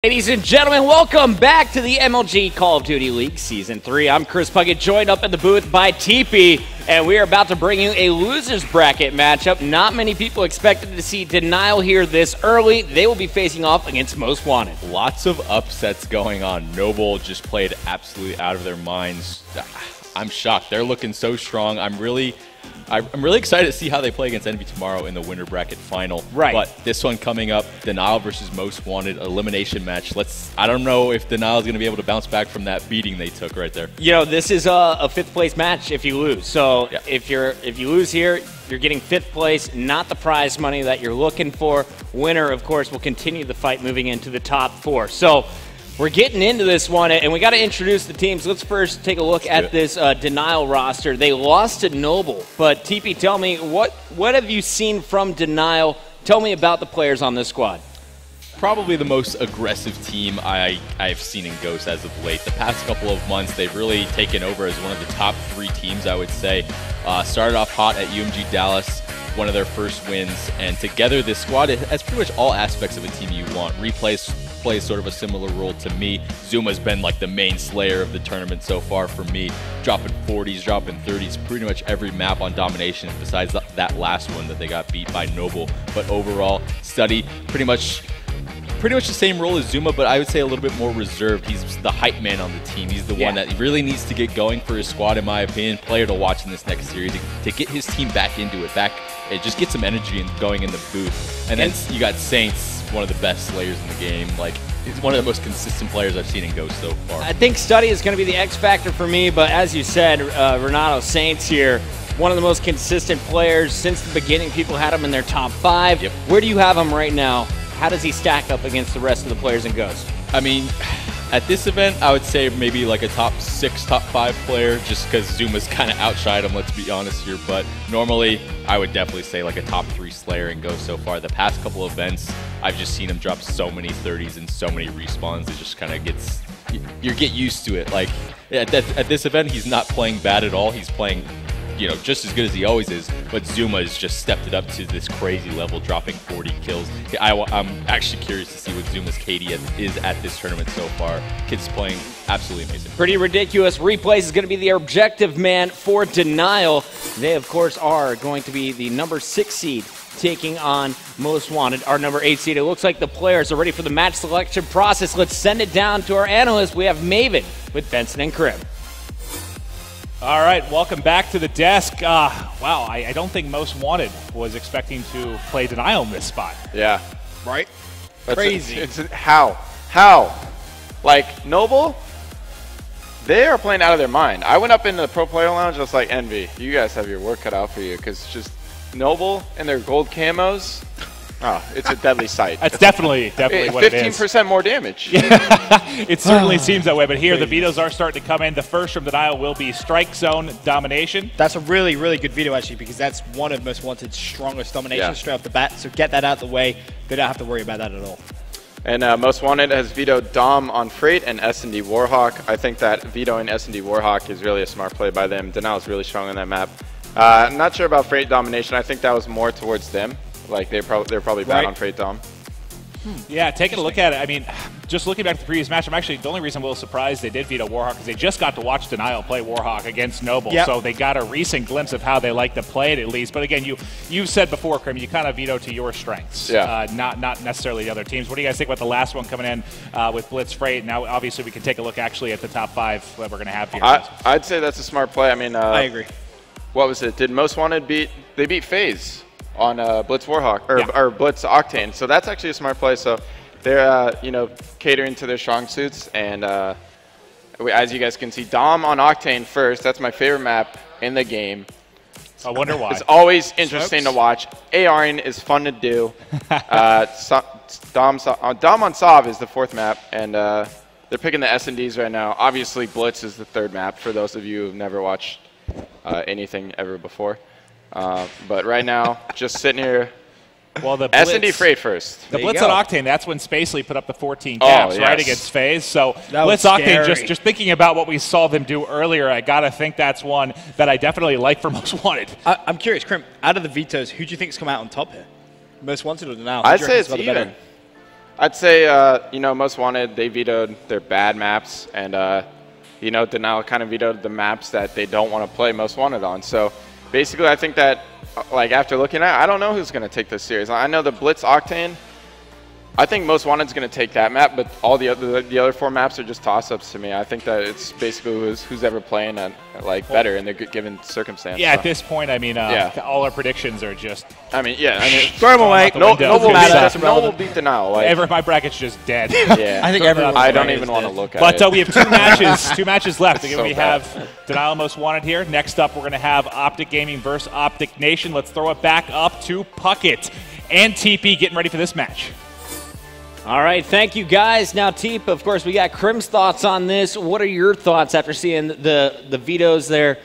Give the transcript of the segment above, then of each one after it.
Ladies and gentlemen, welcome back to the MLG Call of Duty League Season 3. I'm Chris Puckett, joined up in the booth by TP, and we are about to bring you a loser's bracket matchup. Not many people expected to see Denial here this early. They will be facing off against Most Wanted. Lots of upsets going on. Noble just played absolutely out of their minds. I'm shocked. They're looking so strong. I'm really excited to see how they play against Envy tomorrow in the winter bracket final. Right. But this one coming up, Denial versus Most Wanted, elimination match. I don't know if Denial is going to be able to bounce back from that beating they took right there. You know, this is a fifth place match if you lose. So yeah. if you lose here, you're getting fifth place, not the prize money that you're looking for. Winner, of course, will continue the fight moving into the top four. So we're getting into this one, and we got to introduce the teams. Let's first take a look at this Denial roster. They lost to Noble, but TP, tell me, what have you seen from Denial? Tell me about the players on this squad. Probably the most aggressive team I've seen in Ghost as of late. The past couple of months, they've really taken over as one of the top three teams, I would say. Started off hot at UMG Dallas, one of their first wins, and together this squad has pretty much all aspects of a team you want. Replays plays sort of a similar role to me. Zuma's been like the main slayer of the tournament so far for me, dropping 40s, dropping 30s, pretty much every map on Domination besides that last one that they got beat by Noble. But overall, Study pretty much the same role as Zuma, but I would say a little bit more reserved. He's the hype man on the team. He's the one that really needs to get going for his squad, in my opinion. Player to watch in this next series to get his team back into it, just get some energy and going in the booth. And then you got Saints, one of the best slayers in the game. Like, he's one of the most consistent players I've seen in Ghost so far. I think Study is going to be the X factor for me, but as you said, Renato Saints here, one of the most consistent players since the beginning. People had him in their top 5. Yep. Where do you have him right now? How does he stack up against the rest of the players in Ghost? I mean, at this event, I would say maybe like a top 6, top 5 player, just because Zuma's kind of outshined him, let's be honest here. But normally, I would definitely say like a top 3 slayer in Ghost so far. The past couple of events, I've just seen him drop so many 30s and so many respawns. It just kind of gets, you get used to it. Like, at this event, he's not playing bad at all. He's playing, you know, just as good as he always is, but Zuma has just stepped it up to this crazy level, dropping 40 kills. I'm actually curious to see what Zuma's KD is at this tournament so far. Kid's playing absolutely amazing. Pretty ridiculous. Replays is going to be the objective man for Denial. They, of course, are going to be the number 6 seed taking on Most Wanted, our number 8 seed. It looks like the players are ready for the match selection process. Let's send it down to our analyst. We have Maven with Benson and Krim. All right, welcome back to the desk. Wow, I don't think Most Wanted was expecting to play Denial in this spot. Yeah. Right? That's Crazy. How? Like, Noble, they are playing out of their mind. I went up into the pro player lounge, just like, Envy, you guys have your work cut out for you, because just Noble and their gold camos, it's a deadly sight. That's definitely what it is. 15% more damage. It certainly seems that way, but here the vetoes are starting to come in. The first from Denial will be Strike Zone Domination. That's a really, really good veto, actually, because that's one of Most Wanted's strongest dominations straight off the bat. So get that out of the way. They don't have to worry about that at all. And Most Wanted has vetoed Dom on Freight and S&D Warhawk. I think that vetoing S&D Warhawk is really a smart play by them. Denial is really strong on that map. I'm not sure about Freight Domination. I think that was more towards them. Like, they're probably bad on Freight Dom. Yeah, taking a look at it, I mean, just looking back to the previous match, the only reason I'm a little surprised they did veto Warhawk is they just got to watch Denial play Warhawk against Noble, so they got a recent glimpse of how they like to play it at least. But again, you've said before, Krim, you kind of veto to your strengths, not necessarily the other teams. What do you guys think about the last one coming in with Blitz Freight? Now, obviously, we can take a look actually at the top 5 that we're going to have here. I'd say that's a smart play. I mean, I agree. What was it? Did Most Wanted beat FaZe on Blitz Warhawk or Blitz Octane? So that's actually a smart play. So they're catering to their strong suits, and as you guys can see, Dom on Octane first. That's my favorite map in the game. I wonder why. It's always interesting to watch. ARing is fun to do. Dom on Sov is the 4th map, and they're picking the S&Ds right now. Obviously, Blitz is the 3rd map for those of you who've never watched anything ever before. But right now, just sitting here. Well, the Blitz, S&D Freight first. The Blitz on Octane, that's when Spacely put up the 14 caps, right, against FaZe. So Blitz Octane, just thinking about what we saw them do earlier, I got to think that's one that I definitely like for Most Wanted. I'm curious, Krim, out of the vetoes, who do you think's come out on top here? Most Wanted or Denial? I'd say it's even. I'd say, Most Wanted, they vetoed their bad maps, and, Denial kind of vetoed the maps that they don't want to play Most Wanted on. So basically, I think that, after looking at it, I don't know who's going to take this series. I know the Blitz Octane, I think Most Wanted's going to take that map, but all the other 4 maps are just toss-ups to me. I think that it's basically who's ever playing better in the given circumstance. Yeah, so. At this point, all our predictions are just. Throw them away. Noble beat Denial. My bracket's just dead. Yeah, I think everyone. I don't even want to look at it. But we have 2 2 matches left. Again, so we have Denial Most Wanted here. Next up, we're going to have Optic Gaming versus Optic Nation. Let's throw it back up to Puckett and TP getting ready for this match. All right, thank you guys. Now, Teep, of course, we got Crim's thoughts on this. What are your thoughts after seeing the vetoes there?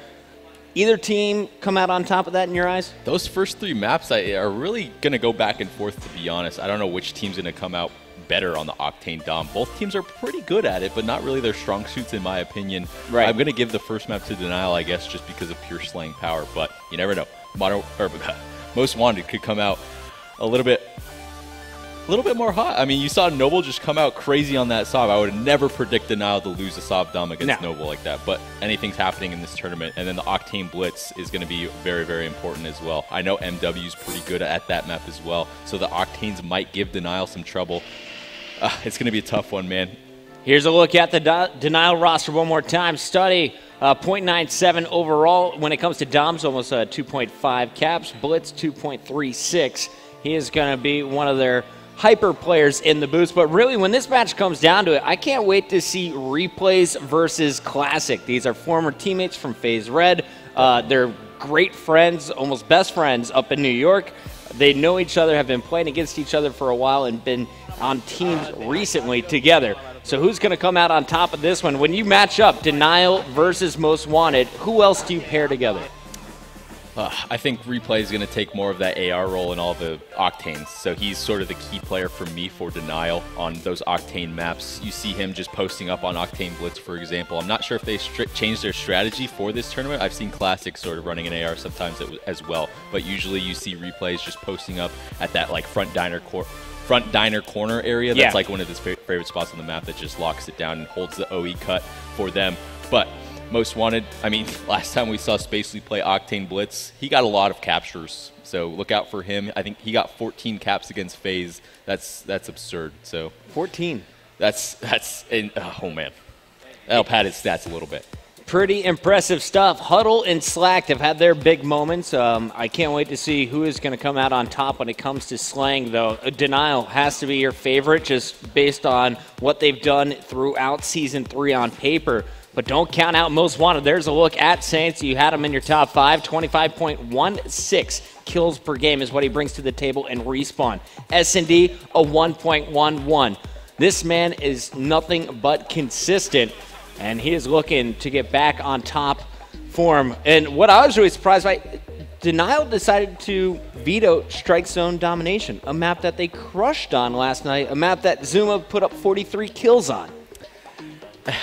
Either team come out on top of that in your eyes? Those first 3 maps are really going to go back and forth, to be honest. I don't know which team's going to come out better on the Octane Dom. Both teams are pretty good at it, but not really their strong suits, in my opinion. Right. I'm going to give the first map to Denial, I guess, just because of pure slaying power, but you never know. Most Wanted could come out a little bit more hot. I mean, you saw Noble just come out crazy on that Sov. I would never predict Denial to lose a Sov Dom against Noble like that, but anything's happening in this tournament. And then the Octane Blitz is going to be very, very important as well. I know MW's pretty good at that map as well, so the Octanes might give Denial some trouble. It's going to be a tough one, man. Here's a look at the Denial roster one more time. Study, 0.97 overall. When it comes to Doms, almost 2.5 caps. Blitz, 2.36. He is going to be one of their hyper players in the boost, but really when this match comes down to it, I can't wait to see Replays versus Classic. These are former teammates from FaZe Red. They're great friends, almost best friends up in New York. They know each other, have been playing against each other for a while, and been on teams recently together. So who's going to come out on top of this one? When you match up Denial versus Most Wanted, who else do you pair together? I think Replay is going to take more of that AR role in all the Octanes. So he's sort of the key player for me for Denial on those Octane maps. You see him just posting up on Octane Blitz, for example. I'm not sure if they changed their strategy for this tournament. I've seen Classic sort of running an AR sometimes as well. But usually you see Replays just posting up at that front diner corner area. That's like one of his favorite spots on the map that just locks it down and holds the OE cut for them. But Most Wanted, last time we saw Spacely play Octane Blitz, he got a lot of captures. So look out for him. I think he got 14 caps against FaZe. That's absurd. So 14. Oh man, that'll pad his stats a little bit. Pretty impressive stuff. Huddle and Slacked have had their big moments. I can't wait to see who is going to come out on top when it comes to slaying, though. Denial has to be your favorite just based on what they've done throughout Season 3 on paper. But don't count out Most Wanted. There's a look at Saints. You had him in your top 5. 25.16 kills per game is what he brings to the table in Respawn. S&D, a 1.11. This man is nothing but consistent, and he is looking to get back on top form. And what I was really surprised by, Denial decided to veto Strike Zone Domination, a map that they crushed on last night, a map that Zuma put up 43 kills on.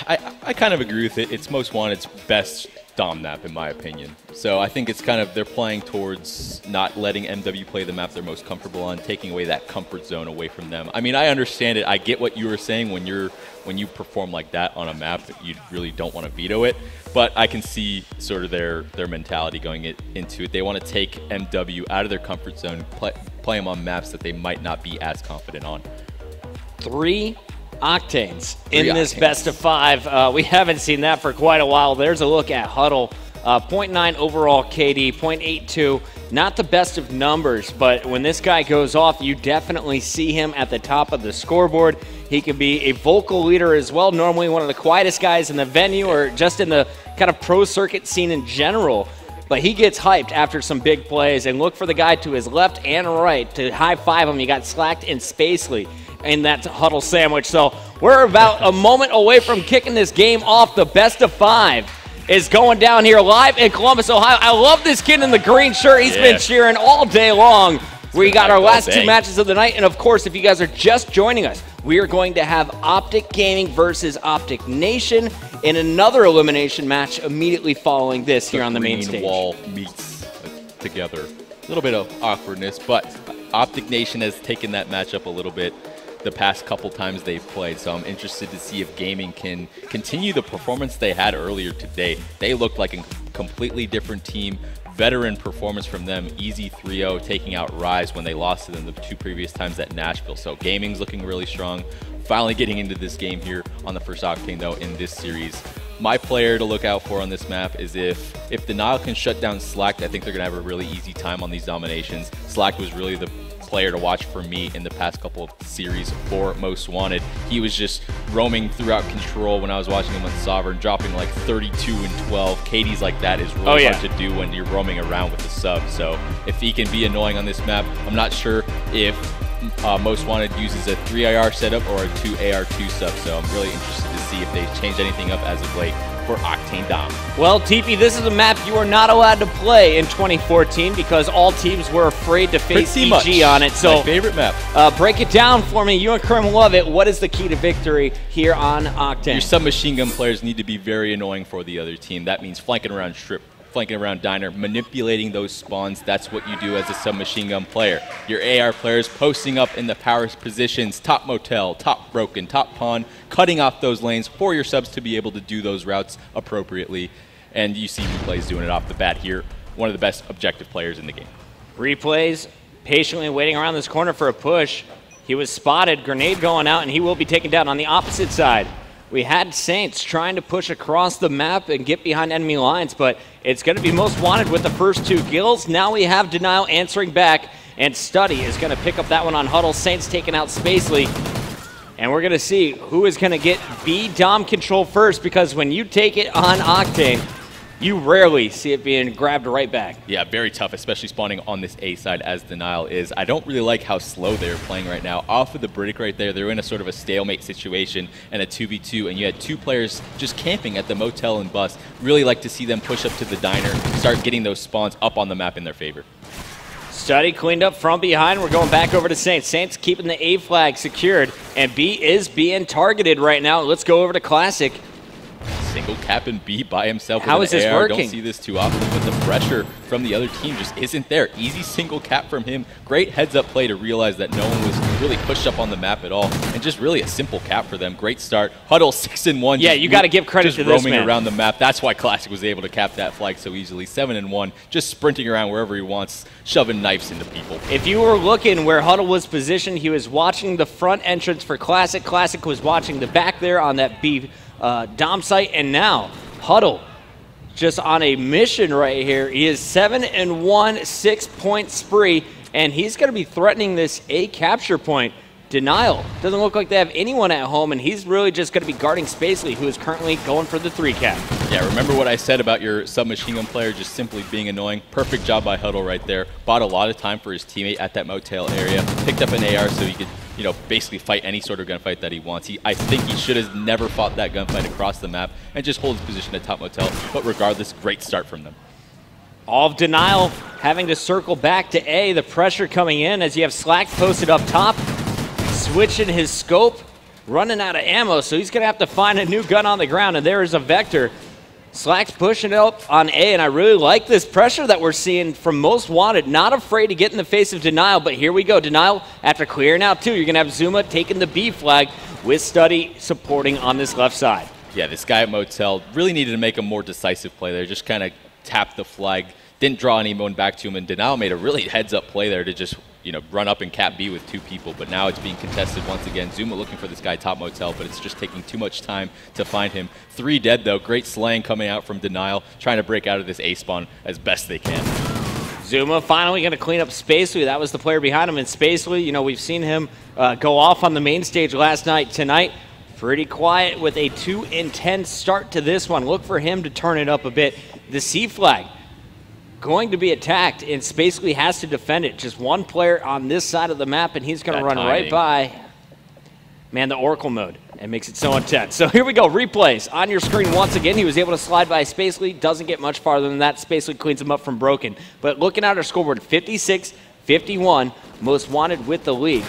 I kind of agree with it. It's Most Wanted's best Dom map, in my opinion. So I think it's kind of, they're playing towards not letting MW play the map they're most comfortable on, taking away that comfort zone away from them. I mean, I understand it. I get what you were saying when you perform like that on a map, you really don't want to veto it. But I can see sort of their mentality going into it. They want to take MW out of their comfort zone, play them on maps that they might not be as confident on. 3 Octanes in this best of 5. We haven't seen that for quite a while. There's a look at Huddle. 0.9 overall KD, 0.82. Not the best of numbers, but when this guy goes off, you definitely see him at the top of the scoreboard. He can be a vocal leader as well, normally one of the quietest guys in the venue or just in the kind of pro circuit scene in general. But he gets hyped after some big plays, and look for the guy to his left and right to high-five him. You got Slacked and Spacely in that Huddle sandwich. So we're about a moment away from kicking this game off. The best of 5 is going down here live in Columbus, Ohio. I love this kid in the green shirt. He's been cheering all day long. We got our last 2 matches of the night. And, of course, if you guys are just joining us, we are going to have Optic Gaming versus Optic Nation in another elimination match immediately following this here on the main stage. The wall meets together. A little bit of awkwardness, but Optic Nation has taken that matchup a little bit the past couple times they've played. So I'm interested to see if Gaming can continue the performance they had earlier today. They looked like a completely different team. Veteran performance from them, easy 3-0, taking out Rise when they lost to them the 2 previous times at Nashville. So Gaming's looking really strong. Finally getting into this game here on the first Octane, though, in this series. My player to look out for on this map is if Denial can shut down Slacked, I think they're going to have a really easy time on these dominations. Slacked was really the player to watch for me in the past couple of series for Most Wanted. He was just roaming throughout control when I was watching him on Sovereign, dropping like 32 and 12. KDs like that is really hard to do when you're roaming around with the sub. So if he can be annoying on this map, I'm not sure if Most Wanted uses a 3IR setup or a 2AR2 sub. So I'm really interested to see if they've changed anything up as of late for Octane Dom. Well, TP, this is a map you are not allowed to play in 2014 because all teams were afraid to face EG on it. So my favorite map. Break it down for me. You and Krim love it. What is the key to victory here on Octane? Your submachine gun players need to be very annoying for the other team. That means flanking around Strip, flanking around Diner, manipulating those spawns. That's what you do as a submachine gun player. Your AR players posting up in the power positions, top motel, top broken, top pawn, cutting off those lanes for your subs to be able to do those routes appropriately. And you see Replays doing it off the bat here. One of the best objective players in the game. Replays patiently waiting around this corner for a push. He was spotted, grenade going out, and he will be taken down on the opposite side. We had Saints trying to push across the map and get behind enemy lines, but it's going to be Most Wanted with the first 2 kills. Now we have Denial answering back, and Study is going to pick up that one on Huddle. Saints taking out Spacely, and we're going to see who is going to get B Dom control first, because when you take it on Octane, you rarely see it being grabbed right back. Yeah, very tough, especially spawning on this A side as Denial is. I don't really like how slow they're playing right now. Off of the Britic right there, they're in a sort of a stalemate situation and a 2v2, and you had 2 players just camping at the motel and bus. Really like to see them push up to the Diner, start getting those spawns up on the map in their favor. Study cleaned up from behind. We're going back over to Saints. Saints keeping the A flag secured, and B is being targeted right now. Let's go over to Classic. Single cap and B by himself. How is this working? Don't see this too often, but the pressure from the other team just isn't there. Easy single cap from him. Great heads-up play to realize that no one was really pushed up on the map at all, and just really a simple cap for them. Great start. Huddle 6-1. Yeah, you got to give credit to this man. Roaming around the map. That's why Classic was able to cap that flag so easily. 7-1, just sprinting around wherever he wants, shoving knives into people. If you were looking where Huddle was positioned, he was watching the front entrance for Classic. Classic was watching the back there on that B Dom site, and now Huddle just on a mission right here. He is 7-1, 6-point spree, and he's going to be threatening this A capture point. Denial doesn't look like they have anyone at home, and he's really just going to be guarding Spacely, who is currently going for the 3 cap. Yeah, remember what I said about your submachine gun player just simply being annoying? Perfect job by Huddle right there. Bought a lot of time for his teammate at that motel area. Picked up an AR so he could, you know, basically fight any sort of gunfight that he wants. I think he should have never fought that gunfight across the map and just hold his position at top motel. But regardless, great start from them. All of Denial having to circle back to A. The pressure coming in as you have Slack posted up top. Switching his scope, running out of ammo, so he's going to have to find a new gun on the ground, and there is a Vector. Slack's pushing it up on A, and I really like this pressure that we're seeing from Most Wanted. Not afraid to get in the face of Denial, but here we go. Denial, after clearing out 2, you're going to have Zuma taking the B flag with Study supporting on this left side. Yeah, this guy at Motel really needed to make a more decisive play there. Just kind of tapped the flag, didn't draw anyone back to him, and Denial made a really heads-up play there to just, you know, run up and cap B with 2 people, but now it's being contested once again. Zuma looking for this guy top motel, but it's just taking too much time to find him. 3 dead though. Great slaying coming out from Denial, trying to break out of this A spawn as best they can. Zuma finally going to clean up Spacely. That was the player behind him, and Spacely, you know, we've seen him go off on the main stage last night. Tonight, pretty quiet with a 2-10 start to this one. Look for him to turn it up a bit. The C flag going to be attacked, and Spacely has to defend it. Just one player on this side of the map, and he's going to run right by. Man, the Oracle mode. It makes it so intense. So here we go. Replays on your screen once again. He was able to slide by Spacely. Doesn't get much farther than that. Spacely cleans him up from broken. But looking at our scoreboard, 56-51, Most Wanted with the lead.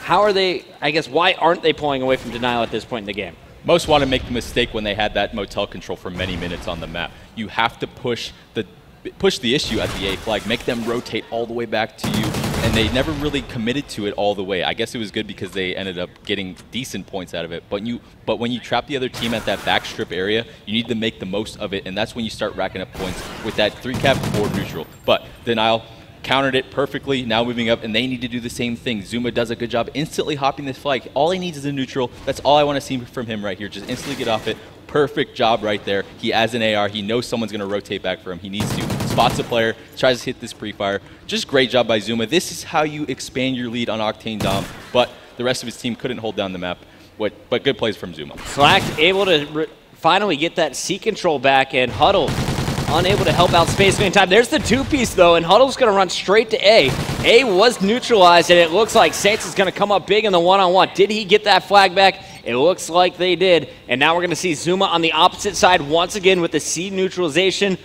How are they, I guess, why aren't they pulling away from Denial at this point in the game? Most Wanted make the mistake when they had that motel control for many minutes on the map. You have to push the issue at the A flag, make them rotate all the way back to you, and they never really committed to it all the way. I guess it was good because they ended up getting decent points out of it. But when you trap the other team at that back strip area, you need to make the most of it, and that's when you start racking up points with that 3-cap or neutral. But Denial countered it perfectly, now moving up, and they need to do the same thing. Zuma does a good job instantly hopping this flag. All he needs is a neutral. That's all I want to see from him right here. Just instantly get off it. Perfect job right there. He has an AR. He knows someone's going to rotate back for him. He needs to. Spots a player, tries to hit this pre-fire. Just great job by Zuma. This is how you expand your lead on Octane Dom, but the rest of his team couldn't hold down the map. But good plays from Zuma. Slack able to finally get that C control back, and Huddle unable to help out Space in time. There's the 2-piece, though, and Huddle's going to run straight to A. A was neutralized, and it looks like Saints is going to come up big in the one-on-one. Did he get that flag back? It looks like they did. And now we're going to see Zuma on the opposite side once again with the C neutralization.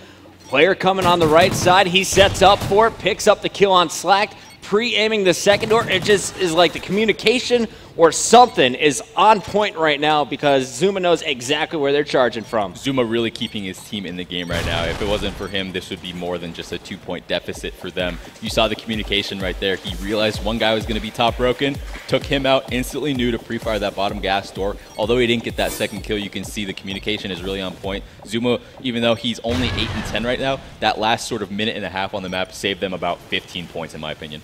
Player coming on the right side. He sets up for it, picks up the kill on Slack, pre-aiming the second door. It just is like the communication or something is on point right now because Zuma knows exactly where they're charging from. Zuma really keeping his team in the game right now. If it wasn't for him, this would be more than just a 2-point deficit for them. You saw the communication right there. He realized one guy was going to be top broken, took him out, instantly knew to pre-fire that bottom gas door. Although he didn't get that second kill, you can see the communication is really on point. Zuma, even though he's only 8 and 10 right now, that last sort of minute and a half on the map saved them about 15 points in my opinion.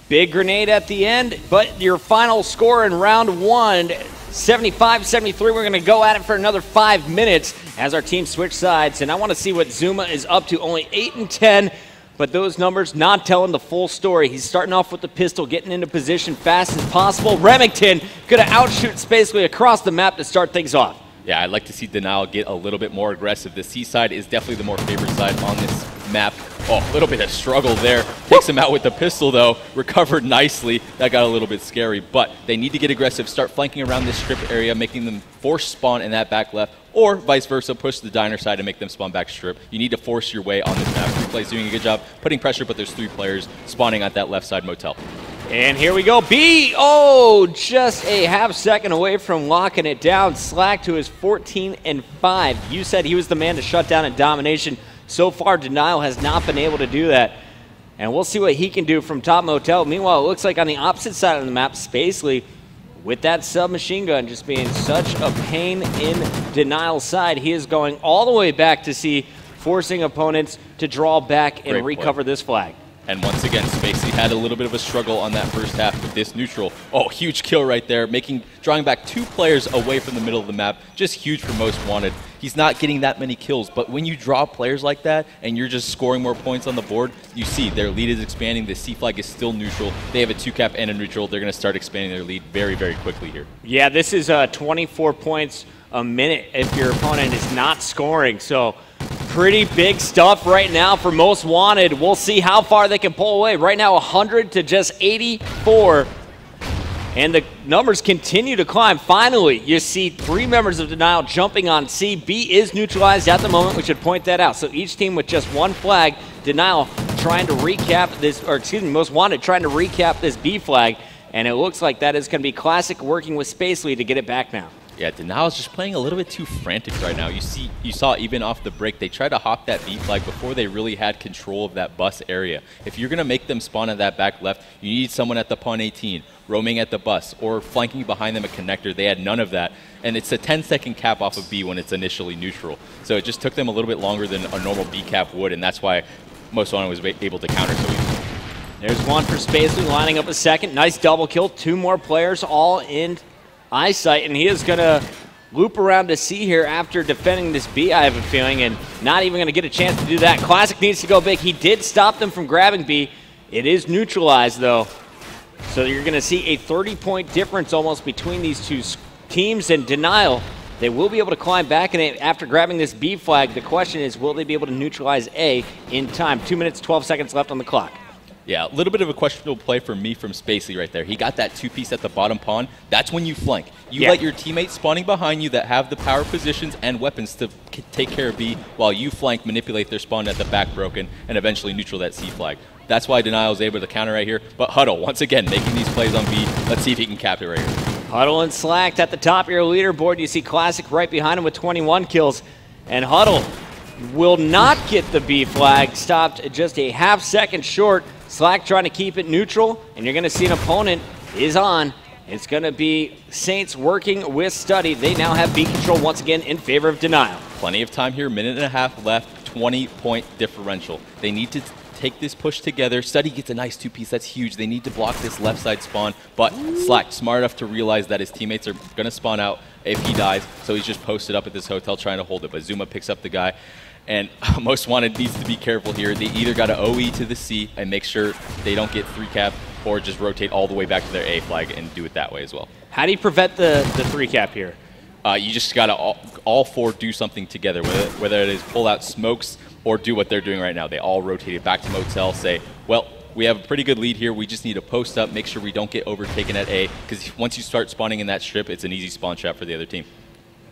Big grenade at the end, but your final score in round one, 75-73. We're going to go at it for another 5 minutes as our teams switch sides, and I want to see what Zuma is up to. Only 8 and 10, but those numbers not telling the full story. He's starting off with the pistol, getting into position fast as possible. Remington going to outshoot basically across the map to start things off. Yeah, I'd like to see Denial get a little bit more aggressive. The C side is definitely the more favored side on this map. Oh, a little bit of struggle there. Takes him out with the pistol, though. Recovered nicely. That got a little bit scary, but they need to get aggressive, start flanking around this strip area, making them force spawn in that back left, or vice versa, push the diner side and make them spawn back strip. You need to force your way on this map. Replay's doing a good job putting pressure, but there's 3 players spawning at that left side motel. And here we go. B, oh, just a half second away from locking it down. Slack to his 14 and 5. You said he was the man to shut down at Domination. So far, Denial has not been able to do that. And we'll see what he can do from top motel. Meanwhile, it looks like on the opposite side of the map, Spacely, with that submachine gun just being such a pain in Denial's side, he is going all the way back to C, forcing opponents to draw back and recover this flag. And once again, Spacey had a little bit of a struggle on that first half with this neutral. Oh, huge kill right there, drawing back 2 players away from the middle of the map. Just huge for Most Wanted. He's not getting that many kills, but when you draw players like that and you're just scoring more points on the board, you see their lead is expanding. The C flag is still neutral. They have a 2-cap and a neutral. They're going to start expanding their lead very, very quickly here. Yeah, this is 24 points a minute if your opponent is not scoring. So pretty big stuff right now for Most Wanted. We'll see how far they can pull away. Right now, 100 to just 84. And the numbers continue to climb. Finally, you see 3 members of Denial jumping on C. B is neutralized at the moment. We should point that out. So each team with just 1 flag. Denial trying to recap this, or excuse me, Most Wanted trying to recap this B flag. And it looks like that is going to be Classic working with Spacely to get it back now. Yeah, Denial's just playing a little bit too frantic right now. You saw even off the break, they tried to hop that B flag before they really had control of that bus area. If you're going to make them spawn at that back left, you need someone at the pawn 18, roaming at the bus, or flanking behind them a connector. They had none of that. And it's a 10-second cap off of B when it's initially neutral. So it just took them a little bit longer than a normal B cap would, and that's why Most Wanted was able to counter so easily. There's one for Spacely, lining up a second. Nice double kill. 2 more players all in eyesight, and he is going to loop around to C here after defending this B, I have a feeling, and not even going to get a chance to do that. Classic needs to go big. He did stop them from grabbing B. It is neutralized, though. So you're going to see a 30-point difference almost between these 2 teams, and Denial, they will be able to climb back, and after grabbing this B flag, the question is, will they be able to neutralize A in time? 2 minutes, 12 seconds left on the clock. Yeah, a little bit of a questionable play for me from Spacely right there. He got that 2-piece at the bottom pawn. That's when you flank. You let your teammates spawning behind you that have the power positions and weapons to take care of B, while you flank, manipulate their spawn at the back broken, and eventually neutral that C flag. That's why Denial is able to counter right here. But Huddle, once again, making these plays on B. Let's see if he can cap it right here. Huddle and Slacked at the top of your leaderboard. You see Classic right behind him with 21 kills. And Huddle will not get the B flag, stopped just a half second short. Slack trying to keep it neutral, and you're going to see an opponent is on. It's going to be Saints working with Study. They now have B control once again in favor of Denial. Plenty of time here, minute and a half left, 20-point differential. They need to take this push together. Study gets a nice two-piece. That's huge. They need to block this left side spawn, but Slack, smart enough to realize that his teammates are going to spawn out if he dies, so he's just posted up at this hotel trying to hold it, but Zuma picks up the guy. And Most Wanted needs to be careful here. They either got to OE to the C and make sure they don't get 3-cap, or just rotate all the way back to their A flag and do it that way as well. How do you prevent the 3-cap here? You just got to all four do something together, whether it is pull out smokes or do what they're doing right now. They all rotated back to Motel, say, well, we have a pretty good lead here. We just need to post up, make sure we don't get overtaken at A, because once you start spawning in that strip, it's an easy spawn trap for the other team.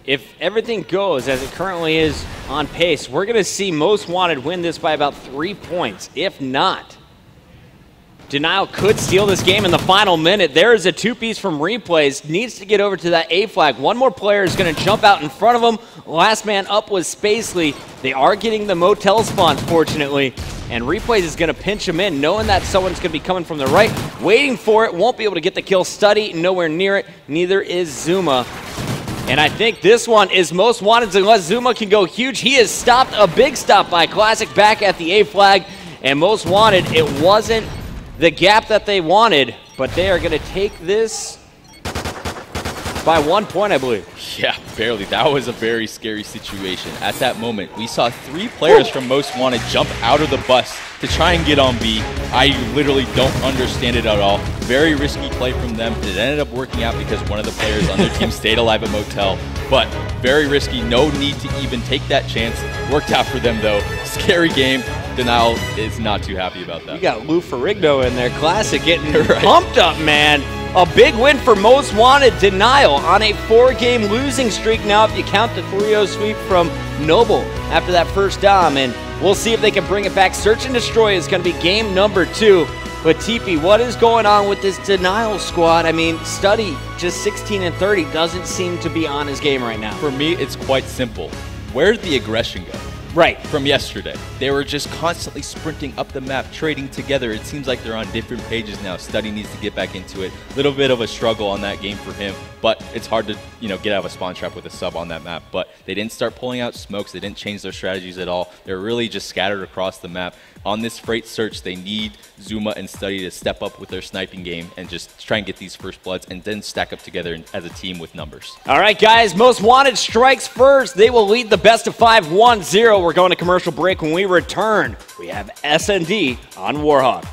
If everything goes as it currently is on pace, we're going to see Most Wanted win this by about 3 points. If not, Denial could steal this game in the final minute. There is a two-piece from Replays. Needs to get over to that A flag. One more player is going to jump out in front of him. Last man up was Spacely. They are getting the Motel spawn, fortunately. And Replays is going to pinch him in, knowing that someone's going to be coming from the right. Waiting for it. Won't be able to get the kill. Study nowhere near it. Neither is Zuma. And I think this one is Most Wanted unless Zuma can go huge. He has stopped a big stop by Classic back at the A flag. And Most Wanted, it wasn't the gap that they wanted, but they are going to take this by 1 point, I believe. Yeah, barely. That was a very scary situation. At that moment, we saw 3 players from Most Wanted jump out of the bus to try and get on B. I literally don't understand it at all. Very risky play from them. It ended up working out because one of the players on their team stayed alive at Motel, but very risky. No need to even take that chance. Worked out for them, though. Scary game. Denial is not too happy about that. You got Lou Ferrigno in there. Classic getting pumped up, man. A big win for Most Wanted. Denial on a 4-game losing streak now if you count the 3-0 sweep from Noble after that first dom. And we'll see if they can bring it back. Search and Destroy is going to be game number 2. But TP, what is going on with this Denial squad? I mean, Study, just 16 and 30, doesn't seem to be on his game right now. For me, it's quite simple. Where'd the aggression go? Right. From yesterday. They were just constantly sprinting up the map, trading together. It seems like they're on different pages now. Study needs to get back into it. Little bit of a struggle on that game for him, but it's hard to, get out of a spawn trap with a sub on that map. But they didn't start pulling out smokes. They didn't change their strategies at all. They're really just scattered across the map. On this freight search, they need Zuma and Study to step up with their sniping game and just try and get these first bloods and then stack up together as a team with numbers. All right, guys, Most Wanted strikes first. They will lead the best of 5 1-0. We're going to commercial break. When we return, we have SND on Warhawk.